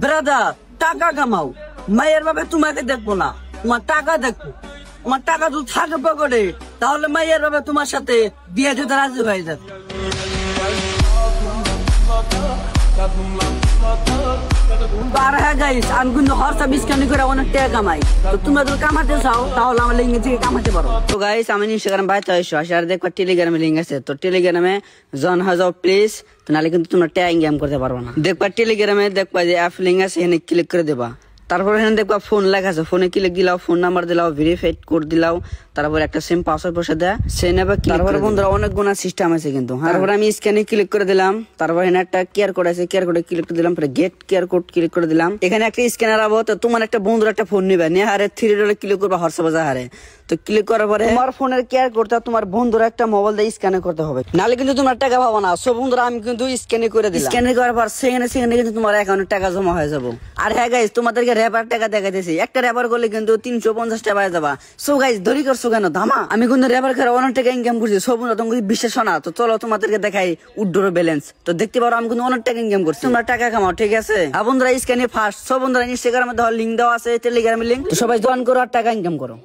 Brother টাকা কামাও, মায়ের বাবা তোমাকে দেখবো না, তোমার টাকা দেখবো। তোমার টাকা যদি থাকে পকেটে তাহলে মায়ের বাবা তোমার সাথে বিয়ে দিতে রাজি হয়ে যাবে। আর হ্যাঁ গাইস, আমি কিন্তু হোয়াটসঅ্যাপ স্ক্যান করে অনেক টাকা কামাই। তো তোমরা যদি কামাতে চাও তাহলে আমার লিঙ্ক থেকে কামাতে পারো। তো গাইস, আমি ইনস্টাগ্রাম বাইতে আসো, আর দেখবা টেলিগ্রামে লিঙ্ক আছে। তো টেলিগ্রামে জয়েন হয়ে যাও প্লিজ, নাহলে কিন্তু তোমরা টাকা ইনকাম করতে পারবো না। দেখবা টেলিগ্রামে দেখবা যে অ্যাপ লিঙ্ক আছে, এখানে ক্লিক করে দেবা। তারপর এখানে দেখবা ফোন লেখা আছে, ফোনে ক্লিক দিলাও, ফোন নাম্বার দিলাও, ভেরিফাইড কোড দিলাও, তারপর একটা সেম পাসওয়ার্ড বসে দেয়, সে নেবে। তারপর বন্ধুরা অনেক গুণা সিস্টেম আছে কিন্তু। তারপর আমি স্ক্যানে ক্লিক করে দিলাম, তারপর এখানে একটা কিউআর কোড আছে, কিউআর কোডে ক্লিক করে দিলাম, গেট কিউআর কোড ক্লিক করে দিলাম। এখানে একটা স্ক্যানার আবো, তো তোমার একটা বন্ধুর একটা ফোন নিবে, নিয়ে হারে 3 ডলে ক্লিক করবা হোয়াটসঅ্যাপে হারে। তো ক্লিক করার পরে তোমার ফোনের কিউআর কোডটা তোমার বন্ধুর একটা মোবাইল দিয়ে স্ক্যানে করতে হবে, নাহলে কিন্তু তোমার টাকা পাবো না। সব বন্ধুরা আমি কিন্তু স্ক্যানে করে দিলাম। স্ক্যানে করার পর সেখানে কিন্তু তোমার অ্যাকাউন্টে টাকা জমা হয়ে যাবো। আর হ্যাঁ গাইস, তোমাদেরকে রেফার টাকা দেখাইতেছি, একটা রেফার করলে কিন্তু 350 টাকা পাওয়া যাবা। সো গাইস, দেরি করছো কেন, ধামা। আমি কিন্তু রেফার করে অনেক টাকা ইনকাম করছি, সব বন্ধুরা তোমাকে বিশ্বাস না। তো চলো তোমাদেরকে দেখাই উইথড্র ব্যালেন্স। তো দেখতে পারো আমি কিন্তু অনেক টাকা ইনকাম করছি, তোমরা টাকা কামাও, ঠিক আছে? আর বন্ধুরা স্ক্যানে ফার্স্ট, সব বন্ধুরা ইনস্টাগ্রামে লিঙ্ক দেওয়া আছে, টেলিগ্রামের লিঙ্ক। তো সবাই জয়েন করো আর টাকা ইনকাম করো।